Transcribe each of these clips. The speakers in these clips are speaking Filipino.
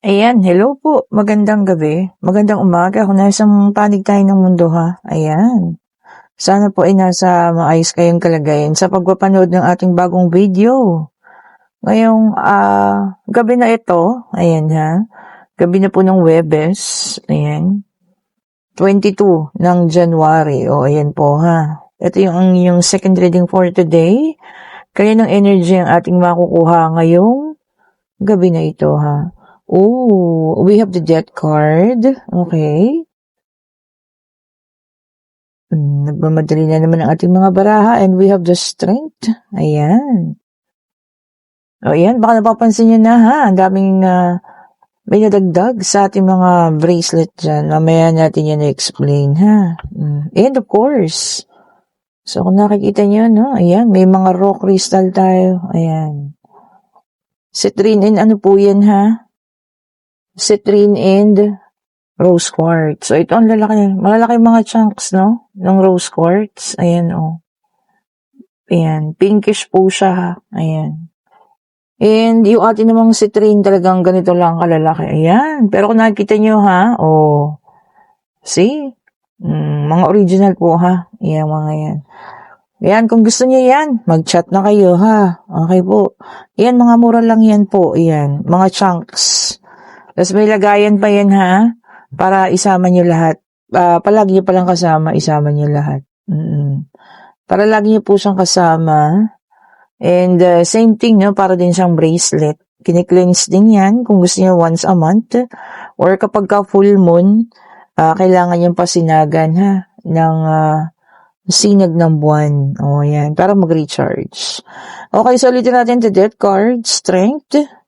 Ayan, hello po. Magandang gabi. Magandang umaga kung nasang panig tayo ng mundo ha. Ayan. Sana po ay nasa maayos kayong kalagayan sa pagpapanood ng ating bagong video. Ngayong gabi na ito, ayan ha. Gabi na po ng Webes. Ayan. 22 ng January. O ayan po ha. Ito yung second reading for today. Kaya ng energy ang ating makukuha ngayong gabi na ito ha. Oh, we have the Death card. Okay. Nagmamadali na naman ang ating mga baraha and we have the Strength. Ayan. O ayan, baka napapansin nyo na ha. Ang daming may nadagdag sa ating mga bracelet dyan. Mamaya natin yan i-explain ha. And of course, so kung nakikita nyo, no? Ayan, may mga raw crystal tayo. Ayan. Citrine and ano po yan ha? Citrine and rose quartz. So, ito ang malalaki mga chunks, no? Ng rose quartz. Ayan, oh. Ayan. Pinkish po siya, ha? Ayan. And yung atin namang citrine talagang ganito lang kalalaki. Ayan. Pero kung nakikita nyo, ha? Oh. See? Mga original po, ha? Ayan, mga yan. Ayan, kung gusto niyo yan, mag-chat na kayo, ha? Okay po. Ayan, mga mura lang yan po. Ayan. Mga chunks. Tapos may lagayan pa yan, ha? Para isama nyo lahat. Palagi nyo palang kasama, isama nyo lahat. Para lagi nyo po siyang kasama. And same thing, no? Para din siyang bracelet. Kine-cleanse din yan kung gusto nyo once a month. Or kapag ka full moon, kailangan nyo pasinagan, ha? Ng sinag ng buwan. O, yan. Para mag-recharge. Okay, so ulitin natin the Death card. Strength.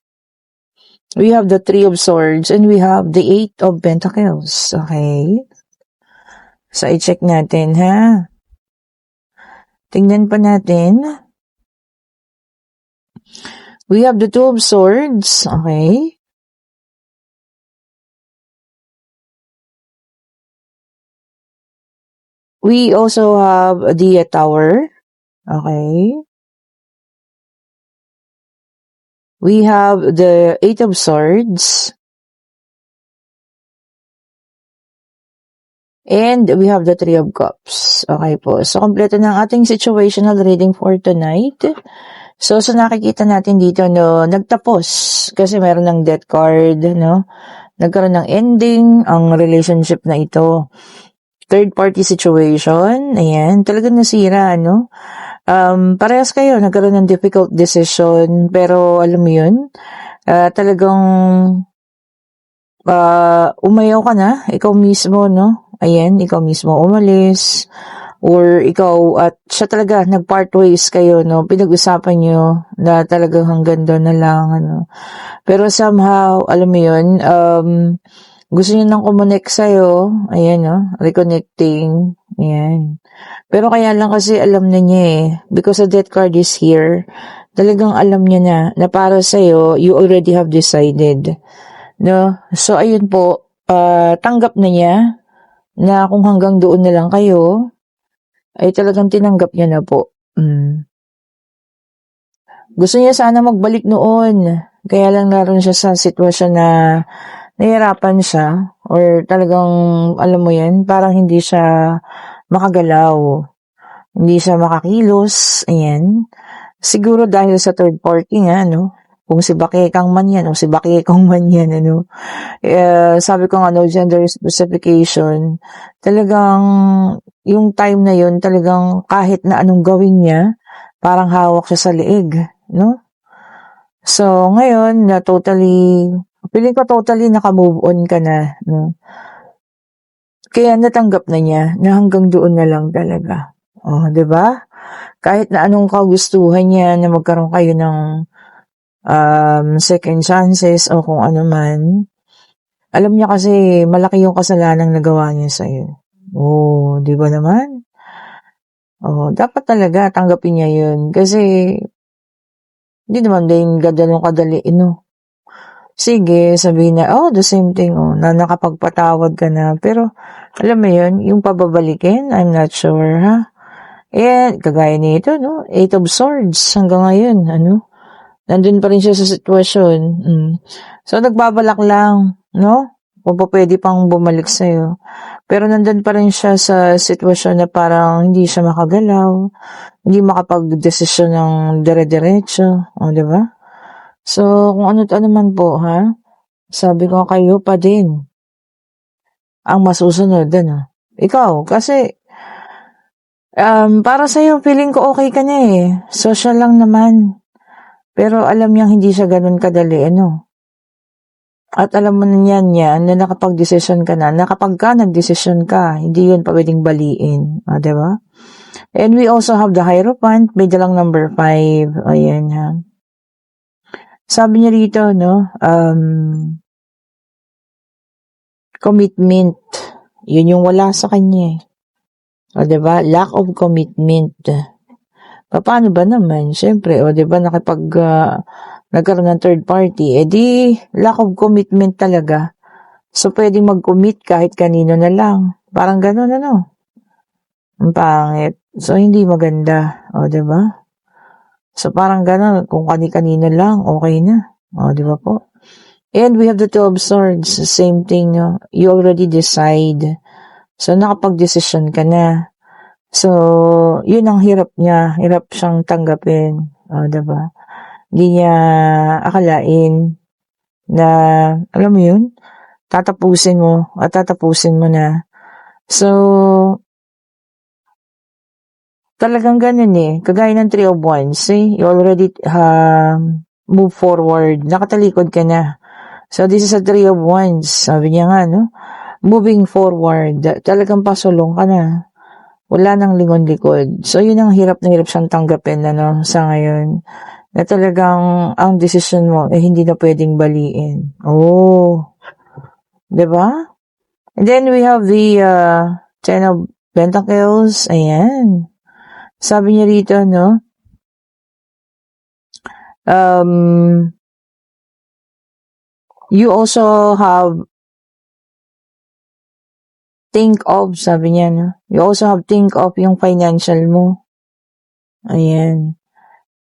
We have the Three of Swords and we have the Eight of Pentacles. Okay? So, i-check natin, ha? Tingnan pa natin. We have the Two of Swords. Okay? We also have the Tower. Okay? We have the Eight of Swords. And we have the Three of Cups. Okay po. So, kompleto ng ating situational reading for tonight. So nakikita natin dito, no, nagtapos. Kasi meron ng Death card, no. Nagkaroon ng ending ang relationship na ito. Third party situation. Ayan. Talagang nasira, no. Parehas kayo, nagkaroon ng difficult decision, pero alam mo yun, talagang umayaw ka na, ikaw mismo, no? Ayan, ikaw mismo umalis, or ikaw at siya talaga, nag-part ways kayo, no? Pinag-usapan nyo na talagang hanggang doon na lang, ano? Pero somehow, alam mo yun, gusto nyo nang kumonek sa'yo, ayan, no? Reconnecting, ayan. Pero kaya lang kasi alam na niya eh, because the Death card is here, talagang alam niya na para sa'yo, you already have decided. No? So, ayun po, tanggap na niya na kung hanggang doon na lang kayo, ay talagang tinanggap niya na po. Gusto niya sana magbalik noon, kaya lang naroon siya sa sitwasyon na nahihirapan siya, or talagang, alam mo yan, parang hindi siya makagalaw. Hindi siya makakilos. Ayan. Siguro dahil sa third party nga, no? Kung si Bakekang man yan, o si Bakekang man yan, ano? Sabi ko nga, no, gender specification. Talagang, yung time na yun, talagang kahit na anong gawin niya, parang hawak siya sa leeg, no? So, ngayon, na feeling ko totally naka-move on ka na, no? Kaya natanggap na niya na hanggang doon na lang talaga. Oh, 'di ba? Kahit na anong kagustuhan niya na magkaroon kayo ng second chances o kung ano man. Alam niya kasi malaki yung kasalanang nagawa niya sa iyo. Oh, 'di ba naman? Oh, dapat talaga tanggapin niya 'yun kasi hindi naman din ganun kadali, no? Sige, sabihin na, the same thing, na nakapagpatawad ka na. Pero, alam mo yun, yung pababalikin, I'm not sure, ha? Kagaya nito, no? Eight of Swords, hanggang ngayon, ano? Nandun pa rin siya sa sitwasyon. So, nagbabalak lang, no? O pwede pang bumalik sa'yo. Pero nandun pa rin siya sa sitwasyon na parang hindi siya makagalaw, hindi makapag-desisyon ng dire-diretso, o, di ba? So, kung ano't ano man po, ha? Sabi ko kayo pa din ang masusunod, ano? Ikaw, kasi, para sa'yo, feeling ko okay ka na eh. Social lang naman. Pero alam niyang hindi siya ganun kadali, ano? At alam mo na yan, na nakapag-desisyon ka na kapag ka nag-desisyon ka, hindi yun pwedeng baliin. Ah, diba? And we also have the Hierophant, may dalang number 5. Ayan, ha. Sabi niya rito, no, commitment. Yun yung wala sa kanya. O, diba? Lack of commitment. Paano ba naman? Siyempre, o, diba, nagkaroon ng third party, di lack of commitment talaga. So, pwedeng mag-commit kahit kanino na lang. Parang gano'n, ano? Ang pangit. So, hindi maganda. O, diba? So, parang gano'n. Kung kani-kanino lang, okay na. O, diba po? And we have the 12 swords. Same thing, no? You already decide. So, nakapag-desisyon ka na. So, yun ang hirap niya. Hirap siyang tanggapin. O, diba? Hindi niya akalain na, alam mo yun, tatapusin mo na. So, talagang ganun eh. Kagaya ng 3 of Wands, eh. You already move forward. Nakatalikod ka na. So, this is a 3 of Wands. Sabi niya nga, no? Moving forward. Talagang pasulong ka na. Wala nang lingon-likod. So, yun ang hirap na hirap siyang tanggapin, ano, sa ngayon. Na talagang ang decision mo hindi na pwedeng baliin. Oh. 'Di ba? And then we have the 10 of Pentacles. Ayan. Sabi niya rito, no? You also have sabi niya, no? You also have think of yung financial mo. Ayan.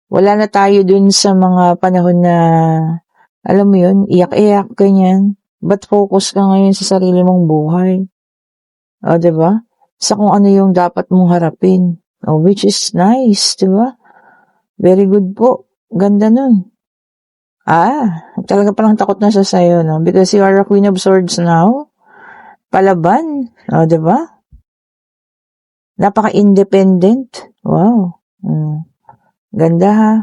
Wala na tayo dun sa mga panahon na, alam mo yun, iyak-iyak, ganyan. But focus ka ngayon sa sarili mong buhay. O, diba? Sa kung ano yung dapat mong harapin. O, which is nice, diba? Very good po. Ganda nun. Talaga palang takot na siya sa'yo, no? Because you are a Queen of Swords now. Palaban. O, diba? Napaka-independent. Wow. Ganda, ha?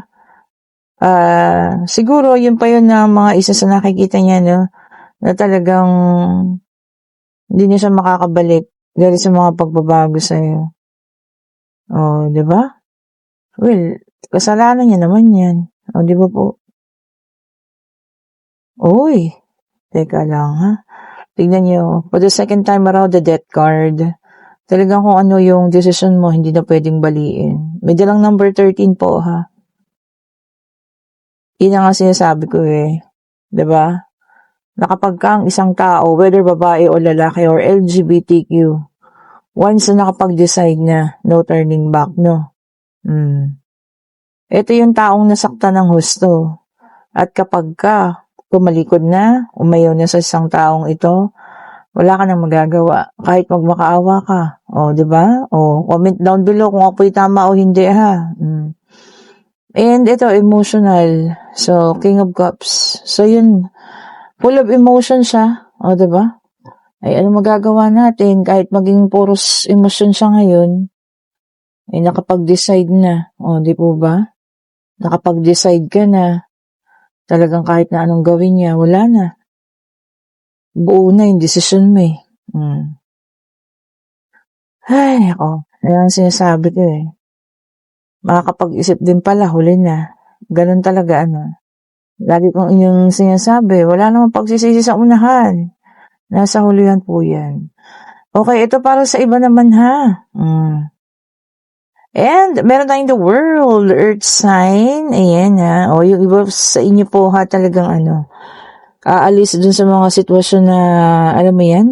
Siguro, yun pa yun na mga isa sa nakikita niya, no? Na talagang hindi niya siya makakabalik dahil sa mga pagbabago sa'yo. O, diba? Well, kasalanan niya naman yan. O, diba po? Uy, teka lang, ha? Tignan niyo. For the second time around, the Death card. Talagang kung ano yung decision mo, hindi na pwedeng baliin. May dalang number 13 po, ha? Yun ang sinasabi ko eh. Diba? Na kapag ka ang isang tao, whether babae o lalaki or LGBTQ, once na nakapag-decide na, no turning back, no? Ito yung taong nasaktan ng husto. At kapag ka tumalikod na, umayaw na sa isang taong ito, wala ka nang magagawa. Kahit magmakaawa ka. O, diba? O, comment down below kung ako'y tama o hindi, ha? And ito, emotional. So, King of Cups. So, yun. Full of emotion siya. O, diba? Ay, ano magagawa natin? Kahit maging puros emosyon siya ngayon, ay nakapag-decide na. O, di po ba? Nakapag-decide ka na. Talagang kahit na anong gawin niya, wala na. Buo na yung decision mo eh. Ay, ako. Ayan sinasabi ko eh. Makakapag-isip din pala, huli na. Ganun talaga, ano. Lagi kong inyong sinasabi, wala namang pagsisisi sa unahan. Nasa hulihan po yan. Okay, ito para sa iba naman, ha. And, meron tayong the world, earth sign. Ayan, ha. O, yung iba sa inyo po, ha, talagang, ano, aalis dun sa mga sitwasyon na, alam mo yan,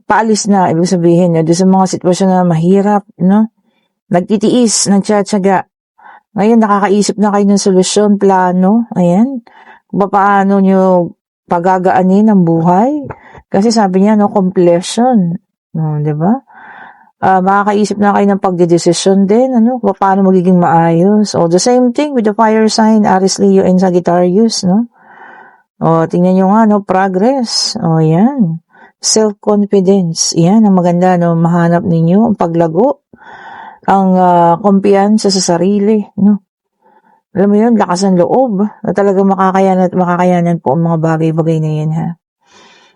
paalis na, ibig sabihin, dun sa mga sitwasyon na mahirap, no? Nagtitiis, nagtsatsaga. Ngayon, nakakaisip na kayo ng solusyon, plano. Ayan. paano nyo pagagaanin ang buhay. Kasi sabi niya, completion. No, di ba? Makakaisip na kayo ng pagdedesisyon din, paano magiging maayos. The same thing with the fire sign, Aries, Leo, and Sagittarius, no? Tingnan nyo nga, progress. Yan. Self-confidence. Yan, ang maganda, mahanap ninyo ang paglago, ang kumpiyansa sa sarili, no? Alam mo yun, lakas ng loob na talagang makakayanan po ang mga bagay-bagay na yan, ha?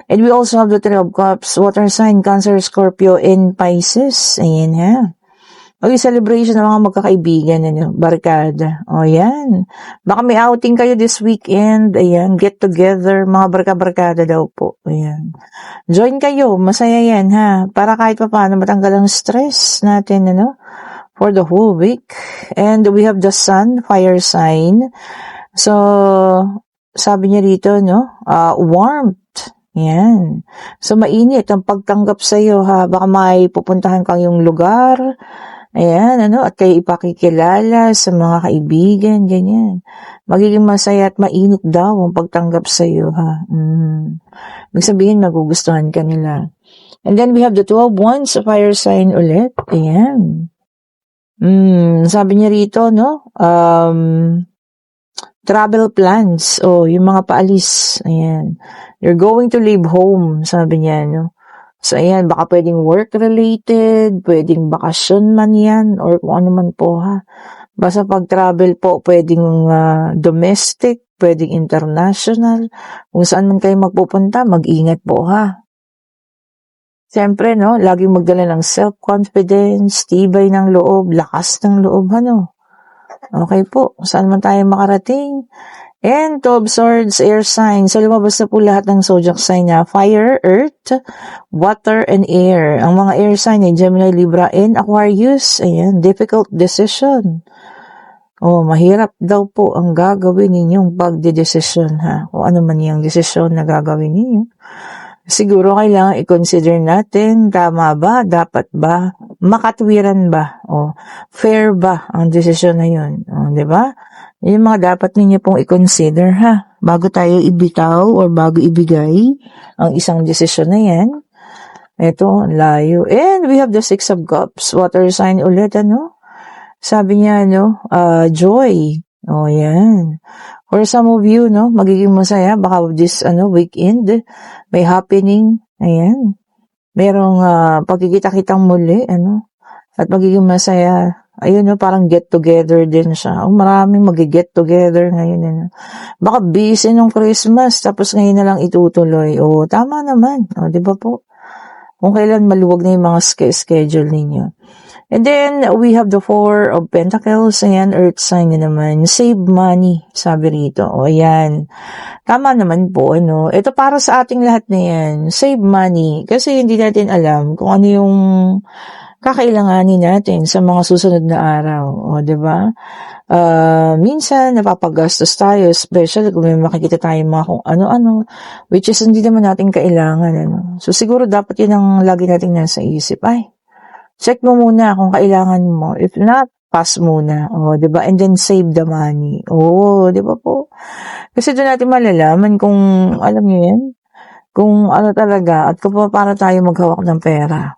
And we also have the Three of Cups, water sign, Cancer, Scorpio, and Pisces. Ayan, ha? Celebration ng mga magkakaibigan, barkada. Yan. Baka may outing kayo this weekend. Ayan, get together, mga barka-barkada daw po. Ayan. Join kayo, masaya yan, ha? Para kahit pa paano matanggal ang stress natin, for the whole week. And we have the Sun, fire sign. So, sabi niya rito, warmth. Yan. So, mainit ang pagtanggap sa iyo, ha? Baka may pupuntahan kang yung lugar. Ayan, at kayo ipakikilala sa mga kaibigan, ganyan. Magiging masaya at mainit daw ang pagtanggap sa iyo, ha? Ibig sabihin, magugustuhan ka nila. And then we have the 12 Wands, fire sign ulit. Ayan. Sabi niya rito, travel plans. Yung mga paalis. Ayan. You're going to leave home, sabi niya, So, ayan, baka pwedeng work-related, pwedeng bakasyon man yan, or kung ano man po, ha. Basta pag-travel po, pwedeng domestic, pwedeng international. Kung saan man kayo magpupunta, mag-ingat po, ha. Siyempre, laging magdala ng self-confidence, tibay ng loob, lakas ng loob, Okay po, saan man tayo makarating. And 12 Swords, air sign. So, lumabas na po lahat ng zodiac sign na fire, earth, water, and air. Ang mga air sign ay Gemini, Libra, and Aquarius. Ayan, difficult decision. Mahirap daw po ang gagawin ninyong pagdedesisyon, ha? Kung ano man yung desisyon na gagawin ninyo. Siguro kailangan i-consider natin, tama ba, dapat ba, makatwiran ba, fair ba ang desisyon na yun, di ba? Yung mga dapat ninyo pong i-consider, ha, bago tayo ibitaw or bago ibigay ang isang desisyon na yan. Ito, layo. And we have the Six of Cups, water sign ulit, Sabi niya, joy. Yan. For some of you, magiging masaya, baka this, weekend, may happening, ayan. Merong, pagkikita-kitang muli, at magiging masaya. Ayun, parang get together din siya. Maraming mag-get together ngayon, Baka busy nung Christmas, tapos ngayon na lang itutuloy. Tama naman. Di ba po? Kung kailan maluwag na yung mga schedule ninyo. And then, we have the Four of Pentacles. Ayan, earth sign na naman. Save money, sabi rito. Ayan. Tama naman po, Ito para sa ating lahat na yan. Save money. Kasi hindi natin alam kung ano yung kakailanganin natin sa mga susunod na araw. Diba? Minsan, napapagastos tayo, especially kung may makikita tayo mga kung ano-ano, which is hindi naman natin kailangan. So, siguro dapat yun ang lagi natin nasa isip. Check mo muna kung kailangan mo. If not, pass muna. Diba? And then save the money. Diba po? Kasi doon natin malalaman kung, alam niyo yan, kung ano talaga, at kung paano tayo maghawak ng pera.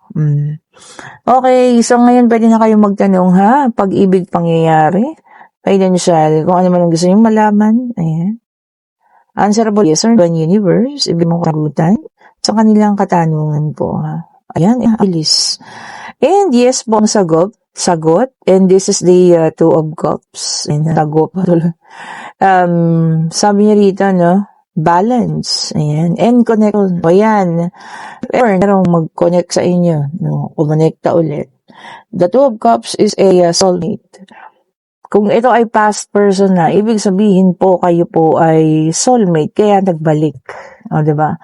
Okay, so ngayon pwede na kayo magtanong, ha? Pag-ibig pangyayari, financial, kung ano man ang gusto nyo malaman. Ayan. Answerable yes or no, universe, ibig mong kagutan sa kanilang katanungan po, ha? Ayan, ilis. And yes po ang sagot. And this is the Two of Cups. Sagot. Sabi niya rito, balance. Ayan. And connect. Ayan. Merong mag-connect sa inyo. Kumonekta ulit. The Two of Cups is a soulmate. Kung ito ay past person na, ibig sabihin po kayo po ay soulmate, kaya nagbalik. Diba?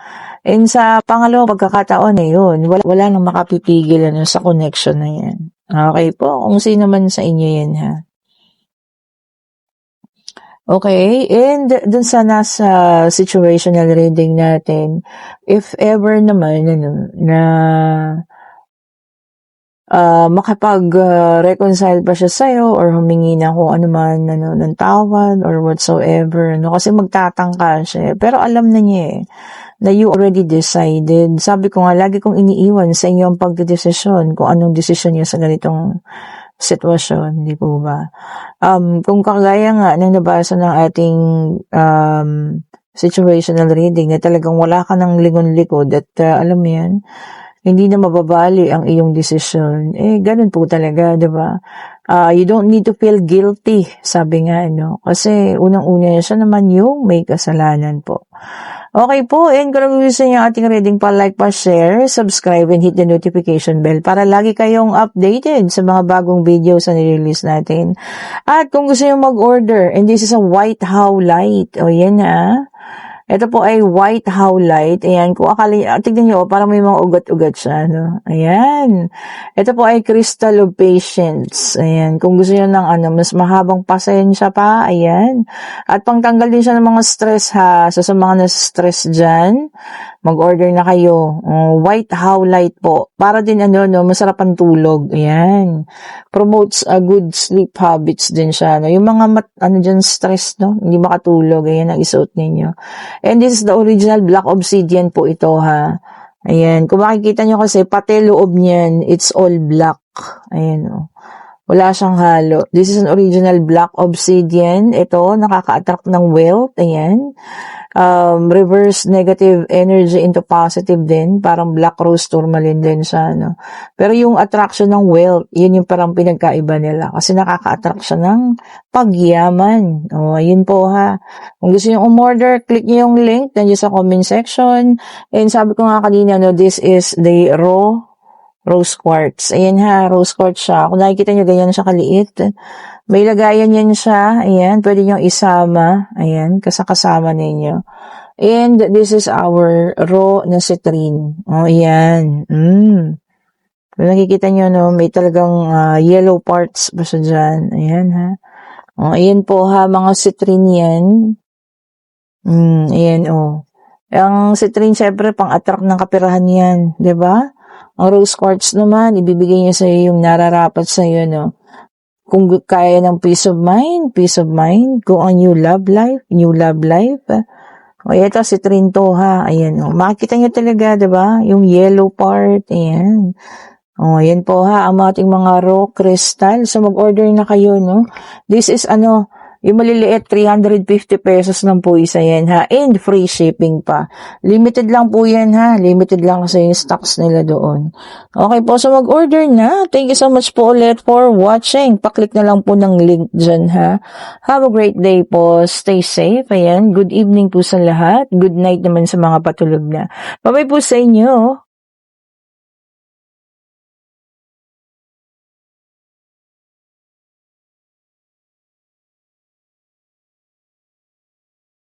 And sa pangalawang pagkakataon yun, wala nang makapipigil sa connection na yan. Okay po, kung sino man sa inyo yan, ha. Okay, and dun sa nasa situational reading natin, if ever naman, na makapag-reconcile pa siya sa'yo or humingi ng kung ano man, ng tawad or whatsoever, no? Kasi magtatangka siya. Pero alam na niya na you already decided. Sabi ko nga, lagi kong iniiwan sa inyo ang pagdedesisyon kung anong desisyon niyo sa ganitong sitwasyon, di po ba? Kung kagaya nga ng nabasa ng ating situational reading na talagang wala ka ng lingon-likod at alam mo yan, hindi na mababali ang iyong desisyon. Ganun po talaga, di ba? You don't need to feel guilty, sabi nga, kasi unang-una siya naman yung may kasalanan po. Okay po, and kung gusto niyo ang ating reading, pa-like, pa-share, subscribe, and hit the notification bell para lagi kayong updated sa mga bagong videos na nirelease natin. At kung gusto niyo mag-order, and this is a white howlite, yan ito po ay white howlite. Ayan, kung tignan nyo, parang may mga ugat-ugat siya, Ayan. Ito po ay crystal of patience. Ayan, kung gusto nyo ng mas mahabang pasensya pa, ayan. At pangtanggal din siya ng mga stress, ha. So, sa mga na-stress dyan, mag-order na kayo. White howlite po. Para din, masarap ang tulog. Ayan. Promotes a good sleep habits din siya, Yung mga, dyan, stress, Hindi makatulog. Ayan, ang isuot ninyo. And this is the original black obsidian po ito, ha. Ayan. Kung makikita nyo kasi, pati loob niyan, it's all black. Ayan, Wala siyang halo. This is an original black obsidian. Ito, nakaka-attract ng wealth. Ayan. Reverse negative energy into positive din. Parang black rose tourmaline din siya, Pero yung attraction ng wealth, yun yung parang pinagkaiba nila. Kasi nakaka-attract siya ng pagyaman. Ayun po, ha. Kung gusto nyo umorder, click nyo yung link nandiyan sa comment section. And sabi ko nga kanina, this is the raw rose quartz. Ayan, ha, rose quartz siya. Kung nakikita nyo, ganyan siya kaliit. May lagayan yan siya. Ayan, pwede nyo isama. Ayan, kasama ninyo. And this is our raw na citrine. Ayan. Kung nakikita nyo, may talagang yellow parts pa siya dyan. Ayan, ha. Ayan po, ha, mga citrine yan. Ayan, Ang citrine, syempre, pang-attract ng kapirahan yan. Diba? Ang rose quartz naman, ibibigay niya sa'yo yung nararapat sa'yo, Kung kaya ng peace of mind. Kung ang new love life. Ito, citrine to, ha. Ayan, makikita niyo talaga, diba? Yung yellow part, ayan. Ayan po, ha, ang ating mga raw crystal. So, mag-order na kayo, This is, yung maliliit, 350 pesos lang po isa yan, ha. And free shipping pa. Limited lang po yan, ha. Limited lang kasi yung stocks nila doon. Okay po, so mag-order na. Thank you so much po ulit for watching. Paklik na lang po ng link dyan, ha. Have a great day po. Stay safe. Ayan. Good evening po sa lahat. Good night naman sa mga patulog na. Bye-bye po sa inyo.